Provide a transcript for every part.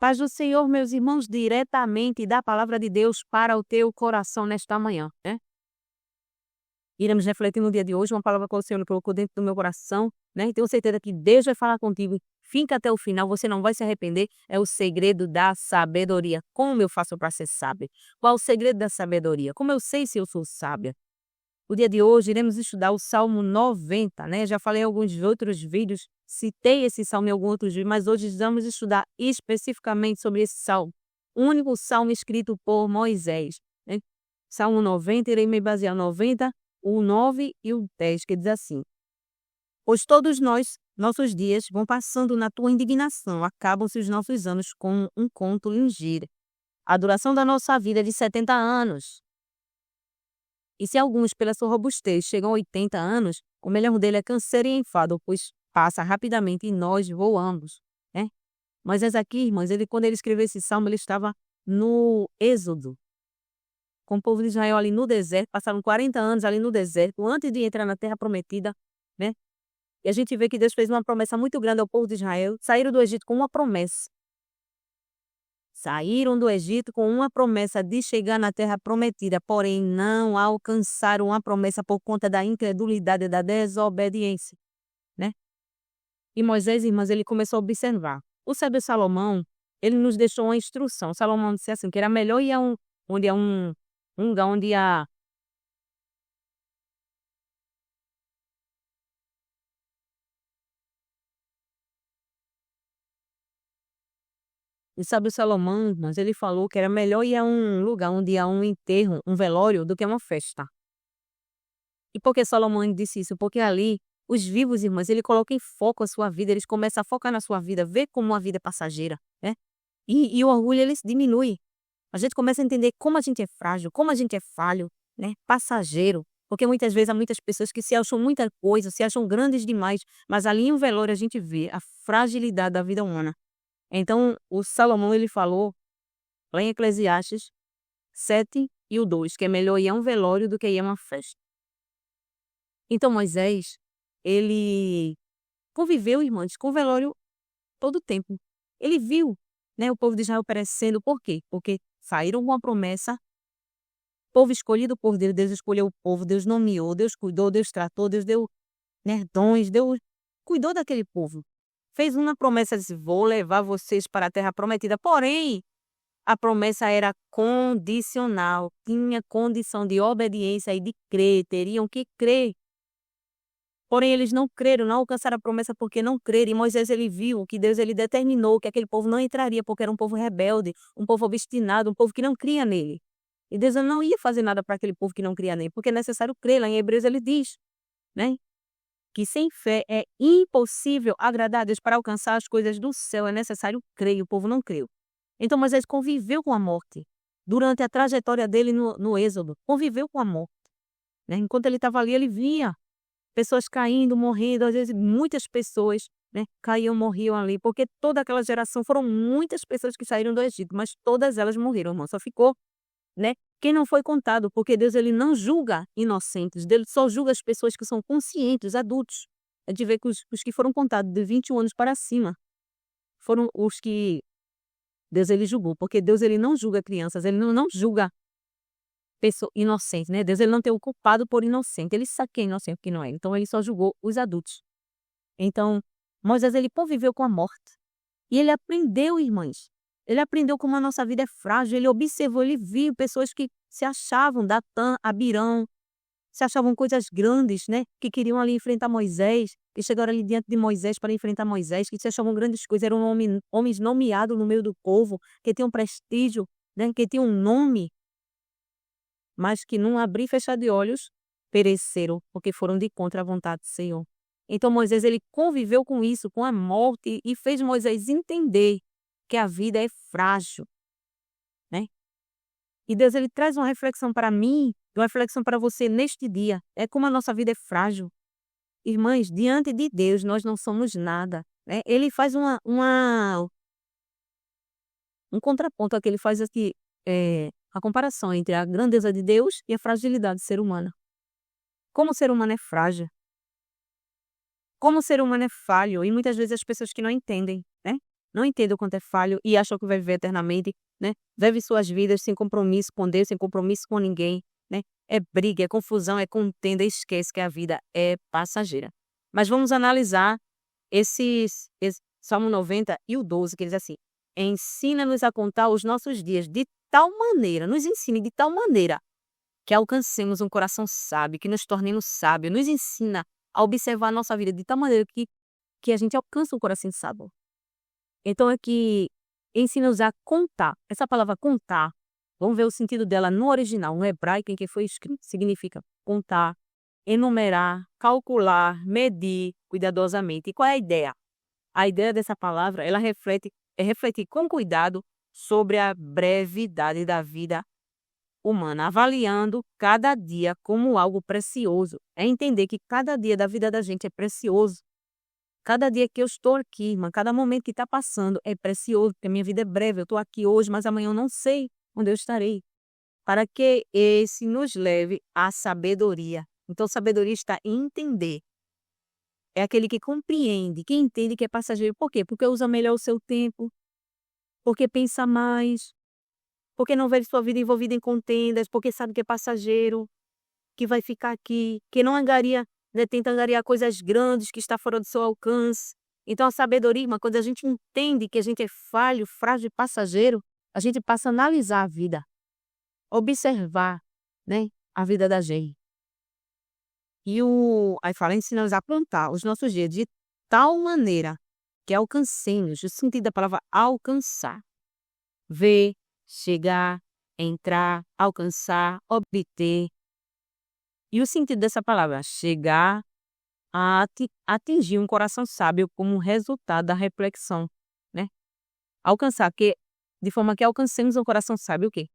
Paz do Senhor, meus irmãos, diretamente da palavra de Deus para o teu coração nesta manhã, né? Iremos refletir no dia de hoje uma palavra que o Senhor colocou dentro do meu coração, né? E tenho certeza que Deus vai falar contigo. Fica até o final, você não vai se arrepender. É o segredo da sabedoria. Como eu faço para ser sábia? Qual o segredo da sabedoria? Como eu sei se eu sou sábia? O dia de hoje iremos estudar o Salmo 90, né? Já falei em alguns outros vídeos, citei esse salmo em alguns outros vídeos, mas hoje vamos estudar especificamente sobre esse salmo. O único salmo escrito por Moisés, né? Salmo 90, irei me basear no 90, o 9 e o 10, que diz assim: Pois todos nossos dias vão passando na tua indignação, acabam-se os nossos anos como um conto ligeiro. A duração da nossa vida é de 70 anos. E se alguns, pela sua robustez, chegam a 80 anos, o melhor dele é canseiro e enfado, pois passa rapidamente e nós voamos, né? Moisés aqui, irmãos, quando ele escreveu esse salmo, ele estava no Êxodo, com o povo de Israel ali no deserto, passaram 40 anos ali no deserto, antes de entrar na terra prometida, né? E a gente vê que Deus fez uma promessa muito grande ao povo de Israel, saíram do Egito com uma promessa. Saíram do Egito com uma promessa de chegar na terra prometida, porém não alcançaram a promessa por conta da incredulidade e da desobediência, né? E Moisés, irmãs, ele começou a observar. O sábio Salomão, ele nos deixou uma instrução. Salomão disse assim, que era melhor ir a um lugar onde a o sábio Salomão, mas ele falou que era melhor ir a um lugar onde há um enterro, um velório, do que uma festa. E por que Salomão disse isso? Porque ali, os vivos, irmãs, ele coloca em foco a sua vida, eles começam a focar na sua vida, ver como a vida é passageira, né? E o orgulho, ele diminui. A gente começa a entender como a gente é frágil, como a gente é falho, né? Passageiro. Porque muitas vezes há muitas pessoas que se acham muita coisa, se acham grandes demais, mas ali em um velório a gente vê a fragilidade da vida humana. Então, o Salomão, ele falou, lá em Eclesiastes 7 e o 2, que é melhor ir a um velório do que ir a uma festa. Então Moisés, ele conviveu, irmãos, com o velório todo o tempo. Ele viu, né, o povo de Israel perecendo. Por quê? Porque saíram com a promessa, povo escolhido por Deus, Deus escolheu o povo, Deus nomeou, Deus cuidou, Deus tratou, Deus deu, né, dons, Deus cuidou daquele povo. Fez uma promessa, disse, vou levar vocês para a terra prometida. Porém, a promessa era condicional, tinha condição de obediência e de crer, teriam que crer. Porém, eles não creram, não alcançaram a promessa porque não creram. E Moisés, ele viu que Deus, ele determinou que aquele povo não entraria porque era um povo rebelde, um povo obstinado, um povo que não cria nele. E Deus não ia fazer nada para aquele povo que não cria nele, porque é necessário crer. Lá em Hebreus ele diz, né, que sem fé é impossível agradar a Deus. Para alcançar as coisas do céu é necessário crer, e o povo não creu. Então Moisés conviveu com a morte. Durante a trajetória dele no Êxodo, conviveu com a morte, né? Enquanto ele estava ali, ele via pessoas caindo, morrendo, às vezes muitas pessoas, né, caíam, morriam ali, porque toda aquela geração foram muitas pessoas que saíram do Egito, mas todas elas morreram, irmão. Só ficou, né, quem não foi contado, porque Deus, ele não julga inocentes, Deus só julga as pessoas que são conscientes, adultos. É de ver que os que foram contados de 21 anos para cima foram os que Deus, ele julgou, porque Deus, ele não julga crianças, ele não julga pessoa inocente, né? Deus, ele não tem o culpado por inocente, ele sabe quem é inocente e quem não é. Então ele só julgou os adultos. Então, Moisés, ele conviveu com a morte. E ele aprendeu, irmãs. Ele aprendeu como a nossa vida é frágil, ele observou, ele viu pessoas que se achavam, Datã, Abirão, se achavam coisas grandes, né? Que queriam ali enfrentar Moisés, que chegaram ali diante de Moisés para enfrentar Moisés, que se achavam grandes coisas, eram homens nomeados no meio do povo, que tinham prestígio, né? Que tinham um nome, mas que num abrir e fechar de olhos pereceram, porque foram de contra a vontade do Senhor. Então Moisés, ele conviveu com isso, com a morte, e fez Moisés entender que a vida é frágil, né? E Deus, ele traz uma reflexão para mim, uma reflexão para você neste dia. É como a nossa vida é frágil. Irmãs, diante de Deus nós não somos nada, né? Ele faz um contraponto aqui, ele faz aqui, a comparação entre a grandeza de Deus e a fragilidade do ser humano. Como o ser humano é frágil, como o ser humano é falho, e muitas vezes as pessoas que não entendem, né? não entende o quanto é falho e acha que vai viver eternamente, né? Vive suas vidas sem compromisso com Deus, sem compromisso com ninguém, né? É briga, é confusão, é contenda, esquece que a vida é passageira. Mas vamos analisar esse Salmo 90 e o 12, que diz assim: ensina-nos a contar os nossos dias de tal maneira, nos ensine de tal maneira que alcancemos um coração sábio, que nos tornemos sábios, nos ensina a observar a nossa vida de tal maneira que a gente alcança um coração sábio. Então aqui ensina-nos a contar. Essa palavra contar, vamos ver o sentido dela no original, no hebraico em que foi escrito, significa contar, enumerar, calcular, medir cuidadosamente. E qual é a ideia? A ideia dessa palavra, ela é refletir com cuidado sobre a brevidade da vida humana, avaliando cada dia como algo precioso. É entender que cada dia da vida da gente é precioso. Cada dia que eu estou aqui, irmã, cada momento que está passando é precioso, porque a minha vida é breve. Eu estou aqui hoje, mas amanhã eu não sei onde eu estarei. Para que esse nos leve à sabedoria. Então, sabedoria está em entender. É aquele que compreende, que entende que é passageiro. Por quê? Porque usa melhor o seu tempo, porque pensa mais, porque não vê sua vida envolvida em contendas, porque sabe que é passageiro, que vai ficar aqui, que não angaria, né, tenta angariar coisas grandes que está fora do seu alcance. Então, a sabedoria, irmã, quando a gente entende que a gente é falho, frágil e passageiro, a gente passa a analisar a vida, observar, né, a vida da gente. Aí fala, ensina-nos a plantar os nossos dias de tal maneira que alcancemos, o sentido da palavra alcançar. Ver, chegar, entrar, alcançar, obter. E o sentido dessa palavra, chegar a atingir um coração sábio como resultado da reflexão, né? Alcançar, de forma que alcancemos um coração sábio, o quê?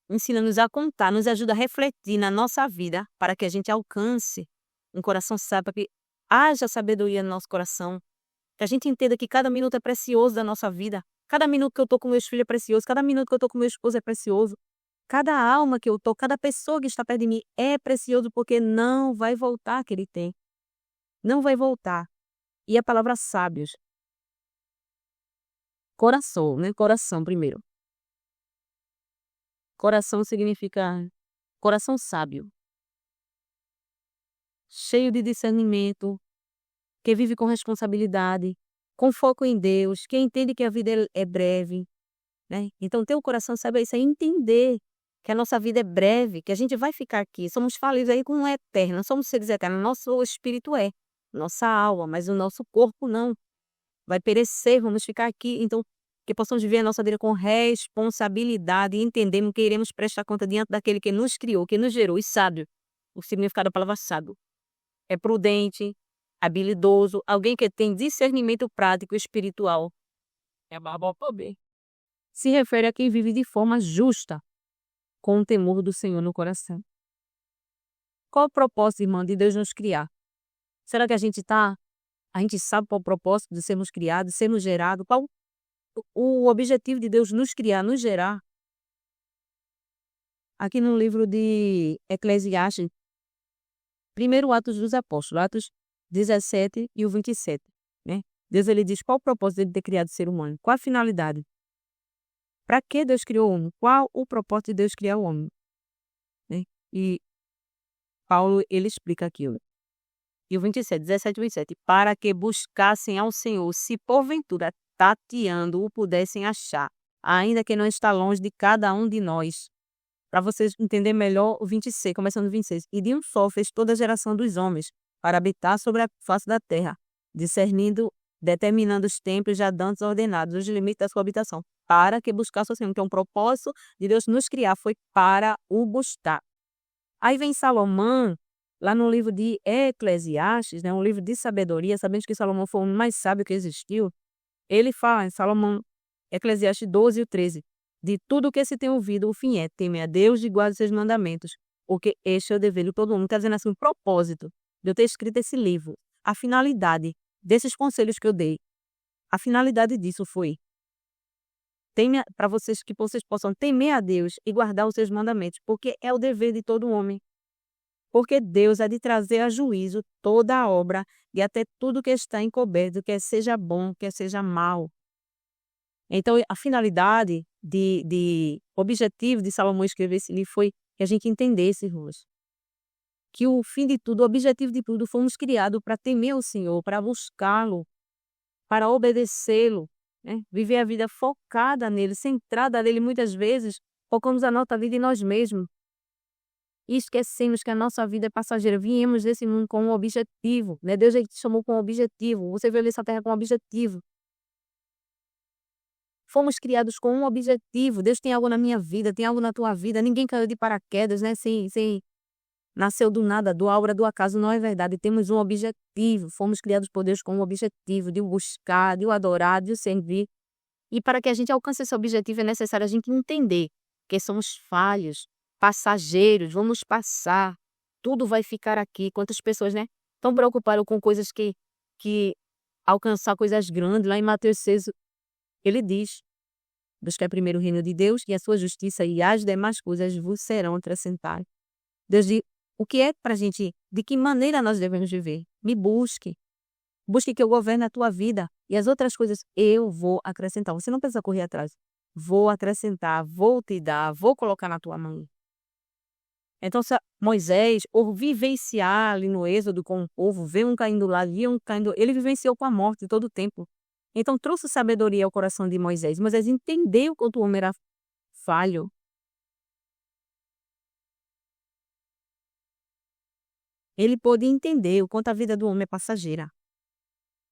Ensina-nos a contar, nos ajuda a refletir na nossa vida para que a gente alcance um coração sábio, para que haja sabedoria no nosso coração, que a gente entenda que cada minuto é precioso da nossa vida, cada minuto que eu estou com meus filhos é precioso, cada minuto que eu estou com meu esposo é precioso, cada alma que eu estou, cada pessoa que está perto de mim é precioso, porque não vai voltar aquele tempo, não vai voltar. E a palavra sábios, coração, né? Coração primeiro. Coração significa coração sábio, cheio de discernimento, que vive com responsabilidade, com foco em Deus, que entende que a vida é breve, né? Então, ter o coração sábio é isso, é entender que a nossa vida é breve, que a gente vai ficar aqui, somos falíveis aí com o eterno, não somos seres eternos, nosso espírito nossa alma, mas o nosso corpo não, vai perecer, vamos ficar aqui, então, que possamos viver a nossa vida com responsabilidade e entendemos que iremos prestar conta diante daquele que nos criou, que nos gerou, e sábio, o significado da palavra sábio, é prudente, habilidoso, alguém que tem discernimento prático e espiritual. É barba bem. Se refere a quem vive de forma justa, com o temor do Senhor no coração. Qual o propósito, irmã, de Deus nos criar? Será que a gente sabe qual o propósito de sermos criados, sermos gerados? Qual o objetivo de Deus nos criar, nos gerar? Aqui no livro de Eclesiastes, primeiro Atos dos Apóstolos, Atos 17 e o 27, né? Deus ele diz qual o propósito de ter criado o ser humano, qual a finalidade. Para que Deus criou o homem? Qual o propósito de Deus criar o homem? Né? E Paulo ele explica aquilo. E o 27, 17 e 27, para que buscassem ao Senhor, se porventura tateando o pudessem achar, ainda que não está longe de cada um de nós. Para vocês entenderem melhor o 26, começando o 26. E de um só fez toda a geração dos homens, para habitar sobre a face da terra, determinando os tempos já dantes ordenados, os limites da sua habitação, para que buscasse o Senhor. Então, o propósito de Deus nos criar foi para o buscar. Aí vem Salomão, lá no livro de Eclesiastes, né, um livro de sabedoria, sabendo que Salomão foi o homem mais sábio que existiu. Ele fala em Salomão, Eclesiastes 12 e 13, de tudo que se tem ouvido, o fim é temer a Deus e guarda os seus mandamentos, porque este é o dever de todo mundo. Está dizendo assim, o propósito de eu ter escrito esse livro, a finalidade desses conselhos que eu dei, a finalidade disso foi para vocês, que vocês possam temer a Deus e guardar os seus mandamentos, porque é o dever de todo homem. Porque Deus há de trazer a juízo toda a obra e até tudo que está encoberto, quer seja bom, quer seja mal. Então, a finalidade objetivo de Salomão escrever esse livro foi que a gente entendesse, irmãos, que o fim de tudo, o objetivo de tudo, fomos criados para temer o Senhor, para buscá-lo, para obedecê-lo, né? Viver a vida focada nele, centrada nele. Muitas vezes, focamos a nossa vida em nós mesmos e esquecemos que a nossa vida é passageira. Viemos desse mundo com um objetivo, né? Deus te chamou com um objetivo. Você veio nessa terra com um objetivo. Fomos criados com um objetivo. Deus tem algo na minha vida, tem algo na tua vida. Ninguém caiu de paraquedas, né? Nasceu do nada, do aura, do acaso, não é verdade. Temos um objetivo. Fomos criados por Deus com um objetivo de o buscar, de o adorar, de o servir. E para que a gente alcance esse objetivo é necessário a gente entender que somos falhos, passageiros, vamos passar. Tudo vai ficar aqui. Quantas pessoas, né, estão preocupadas com coisas que alcançar coisas grandes. Lá em Mateus 6, ele diz: buscar primeiro o reino de Deus e a sua justiça, e as demais coisas vos serão acrescentadas. Deus diz o que é para a gente, de que maneira nós devemos viver. Me busque. Busque que eu governe a tua vida. E as outras coisas eu vou acrescentar. Você não precisa correr atrás. Vou acrescentar, vou te dar, vou colocar na tua mão. Então, se Moisés, ou vivenciar ali no Êxodo com o povo, ver um caindo lá, ver um caindo... Ele vivenciou com a morte todo o tempo. Então, trouxe sabedoria ao coração de Moisés. Moisés entendeu quanto o homem era falho. Ele pôde entender o quanto a vida do homem é passageira.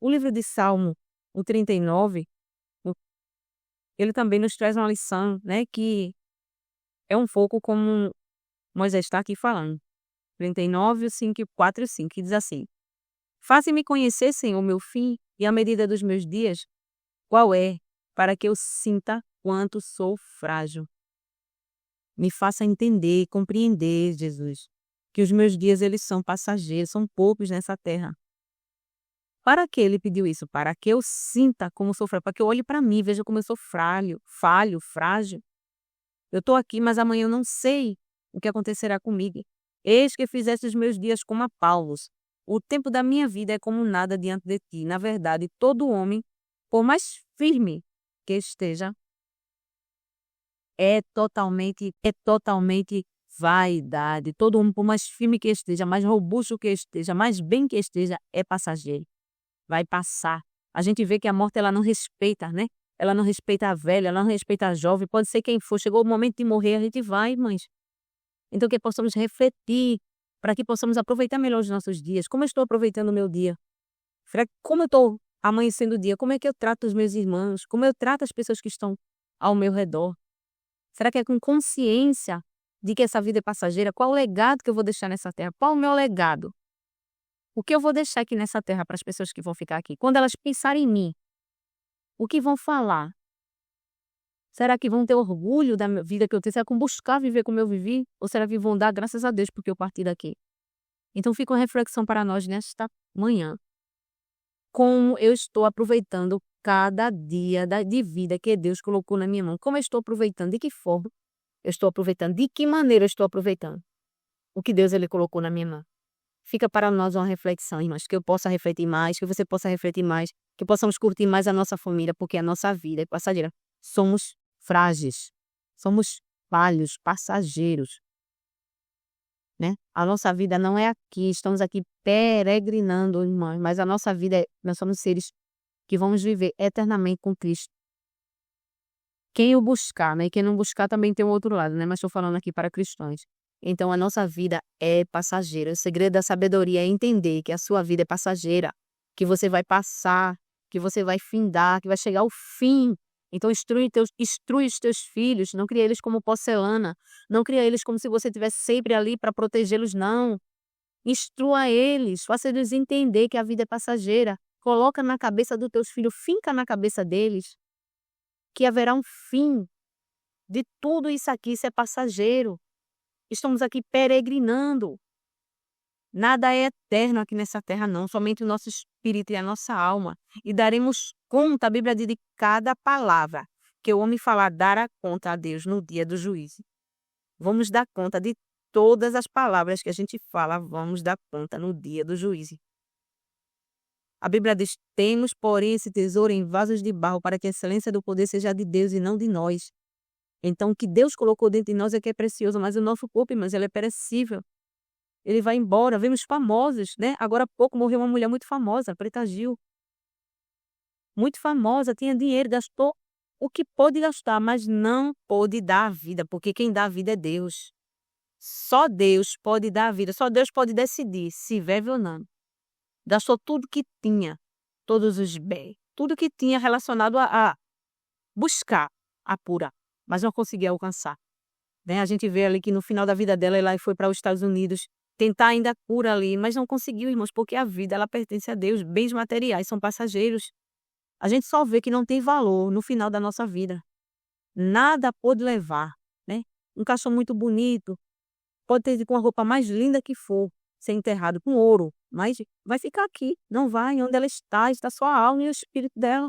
O livro de Salmo, o 39, ele também nos traz uma lição, né, que é um pouco como Moisés está aqui falando. 39, 5, 4 e 5, que diz assim: faze-me conhecer, Senhor, meu fim e a medida dos meus dias, qual é, para que eu sinta quanto sou frágil. Me faça entender, compreender, Jesus, que os meus dias eles são passageiros, são poucos nessa terra. Para que ele pediu isso? Para que eu sinta como sou frágil, para que eu olhe para mim, veja como eu sou falho, frágil. Eu estou aqui, mas amanhã eu não sei o que acontecerá comigo. Eis que fizeste os meus dias como a Paulos. O tempo da minha vida é como nada diante de ti. Na verdade, todo homem, por mais firme que esteja, é totalmente vaidade. Todo homem, por mais firme que esteja, mais robusto que esteja, mais bem que esteja, é passageiro. Vai passar. A gente vê que a morte ela não respeita, né? Ela não respeita a velha, ela não respeita a jovem, pode ser quem for. Chegou o momento de morrer, a gente vai, mães. Então que possamos refletir, para que possamos aproveitar melhor os nossos dias. Como eu estou aproveitando o meu dia? Como eu estou amanhecendo o dia? Como é que eu trato os meus irmãos? Como eu trato as pessoas que estão ao meu redor? Será que é com consciência de que essa vida é passageira? Qual o legado que eu vou deixar nessa terra? Qual o meu legado? O que eu vou deixar aqui nessa terra para as pessoas que vão ficar aqui? Quando elas pensarem em mim, o que vão falar? Será que vão ter orgulho da vida que eu tenho? Será que vão buscar viver como eu vivi? Ou será que vão dar graças a Deus porque eu parti daqui? Então fica uma reflexão para nós nesta manhã. Como eu estou aproveitando cada dia de vida que Deus colocou na minha mão? Como eu estou aproveitando? De que forma eu estou aproveitando? De que maneira eu estou aproveitando o que Deus ele colocou na minha mão? Fica para nós uma reflexão, irmãs, que eu possa refletir mais, que você possa refletir mais, que possamos curtir mais a nossa família, porque a nossa vida é passageira. Somos frágeis, somos falhos, passageiros, né? A nossa vida não é aqui, estamos aqui peregrinando, irmãs, mas a nossa vida, nós somos seres que vamos viver eternamente com Cristo. Quem o buscar, né? E quem não buscar também tem um outro lado, né? Mas estou falando aqui para cristãos. Então, a nossa vida é passageira. O segredo da sabedoria é entender que a sua vida é passageira, que você vai passar, que você vai findar, que vai chegar ao fim. Então, instrui os teus filhos, não cria eles como porcelana, não cria eles como se você estivesse sempre ali para protegê-los, não. Instrua eles, faça eles entender que a vida é passageira. Coloca na cabeça dos teus filhos, finca na cabeça deles, que haverá um fim de tudo isso aqui, isso é passageiro. Estamos aqui peregrinando. Nada é eterno aqui nessa terra, não. Somente o nosso espírito e a nossa alma. E daremos conta, a Bíblia diz, de cada palavra que o homem falar, dará conta a Deus no dia do juízo. Vamos dar conta de todas as palavras que a gente fala, vamos dar conta no dia do juízo. A Bíblia diz: temos, porém, esse tesouro em vasos de barro, para que a excelência do poder seja de Deus e não de nós. Então, o que Deus colocou dentro de nós é que é precioso, mas o nosso corpo, irmãos, ele é perecível. Ele vai embora. Vemos famosos, né? Agora há pouco morreu uma mulher muito famosa, Preta Gil. Muito famosa, tinha dinheiro, gastou o que pôde gastar, mas não pôde dar a vida, porque quem dá a vida é Deus. Só Deus pode dar a vida, só Deus pode decidir se vive ou não. Gastou tudo que tinha, todos os bens, tudo que tinha relacionado a buscar a cura, mas não conseguia alcançar, né? A gente vê ali que no final da vida dela, ela foi para os Estados Unidos tentar ainda a cura ali, mas não conseguiu, irmãos, porque a vida ela pertence a Deus, bens materiais são passageiros. A gente só vê que não tem valor no final da nossa vida. Nada pode levar, né? Um caixão muito bonito, pode ter com a roupa mais linda que for, ser enterrado com ouro, mas vai ficar aqui, não vai. Onde ela está só a alma e o espírito dela.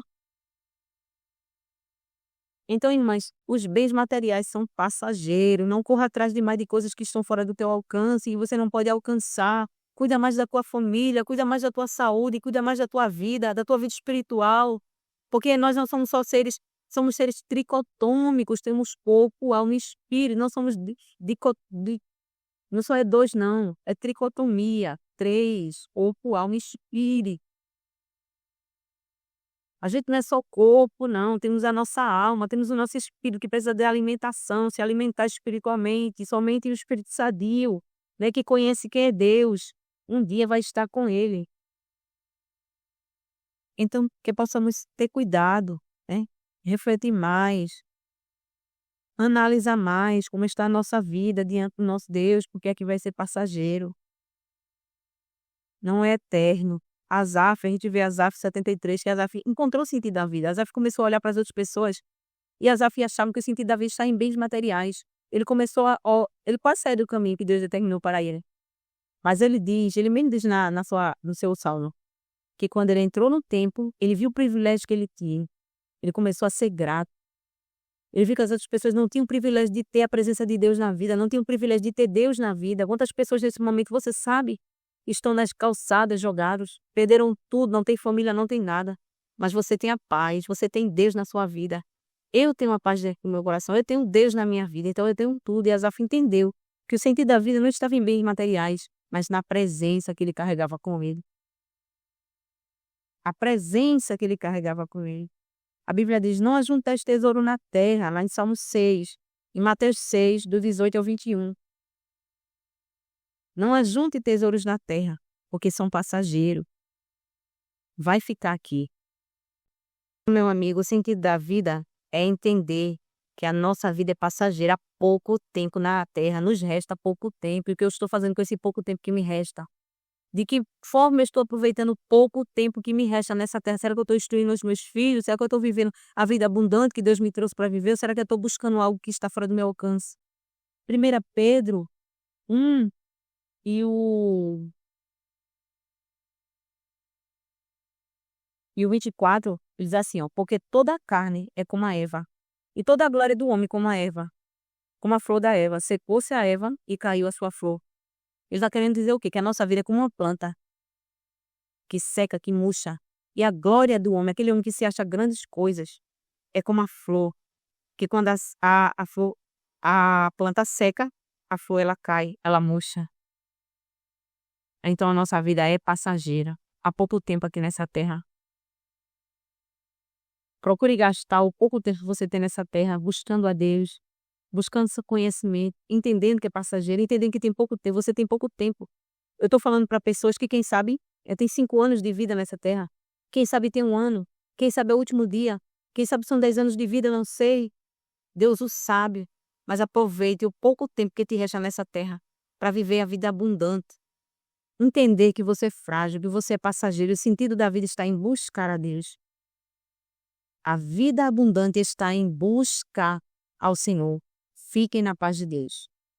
Então, irmãs, os bens materiais são passageiros. Não corra atrás demais de coisas que estão fora do teu alcance e você não pode alcançar. Cuida mais da tua família, cuida mais da tua saúde, cuida mais da tua vida espiritual. Porque nós não somos só seres, somos seres tricotômicos, temos corpo, alma e espírito. Não somos não só é dois, não. É tricotomia. Três, corpo, alma e espírito. A gente não é só corpo, não. Temos a nossa alma, temos o nosso espírito que precisa de alimentação, se alimentar espiritualmente. Somente o espírito sadio, né, que conhece quem é Deus, um dia vai estar com Ele. Então, que possamos ter cuidado, né? Refletir mais, analisar mais como está a nossa vida diante do nosso Deus, porque é que vai ser passageiro, não é eterno. Asaf, a gente vê Asaf 73, que Asaf encontrou o sentido da vida. Asaf começou a olhar para as outras pessoas e Asaf achava que o sentido da vida está em bens materiais. Ele começou ele quase saiu do caminho que Deus determinou para ele. Mas ele mesmo diz no seu salmo, que quando ele entrou no templo, ele viu o privilégio que ele tinha. Ele começou a ser grato. Ele viu que as outras pessoas não tinham o privilégio de ter a presença de Deus na vida, não tinham o privilégio de ter Deus na vida. Quantas pessoas nesse momento, você sabe, estão nas calçadas jogados, perderam tudo, não tem família, não tem nada. Mas você tem a paz, você tem Deus na sua vida. Eu tenho a paz no meu coração, eu tenho Deus na minha vida, então eu tenho tudo. E Asaf entendeu que o sentido da vida não estava em bens materiais, mas na presença que ele carregava com ele. A presença que ele carregava com ele. A Bíblia diz: não ajuntais tesouro na terra, lá em Salmo 6, em Mateus 6, do 18 ao 21. Não ajunte tesouros na terra, porque são passageiros. Vai ficar aqui. Meu amigo, o sentido da vida é entender que a nossa vida é passageira. Há pouco tempo na terra, nos resta pouco tempo. E o que eu estou fazendo com esse pouco tempo que me resta? De que forma eu estou aproveitando o pouco tempo que me resta nessa terra? Será que eu estou instruindo os meus filhos? Será que eu estou vivendo a vida abundante que Deus me trouxe para viver? Ou será que eu estou buscando algo que está fora do meu alcance? 1 Pedro 1 e o 24 diz assim, ó: porque toda a carne é como a erva, e toda a glória do homem como a erva, como a flor da erva. Secou-se a erva e caiu a sua flor. Ele está querendo dizer o quê? Que a nossa vida é como uma planta que seca, que murcha. E a glória do homem, aquele homem que se acha grandes coisas, é como a flor, que quando a planta seca, a flor ela cai, ela murcha. Então a nossa vida é passageira. Há pouco tempo aqui nessa terra. Procure gastar o pouco tempo que você tem nessa terra buscando a Deus, buscando seu conhecimento, entendendo que é passageiro, entendendo que tem pouco tempo. Você tem pouco tempo. Eu estou falando para pessoas que, quem sabe, tem 5 anos de vida nessa terra. Quem sabe tem 1 ano. Quem sabe é o último dia. Quem sabe são 10 anos de vida, eu não sei. Deus o sabe. Mas aproveite o pouco tempo que te resta nessa terra para viver a vida abundante. Entender que você é frágil, que você é passageiro. O sentido da vida está em buscar a Deus. A vida abundante está em buscar ao Senhor. Fiquem na paz de Deus.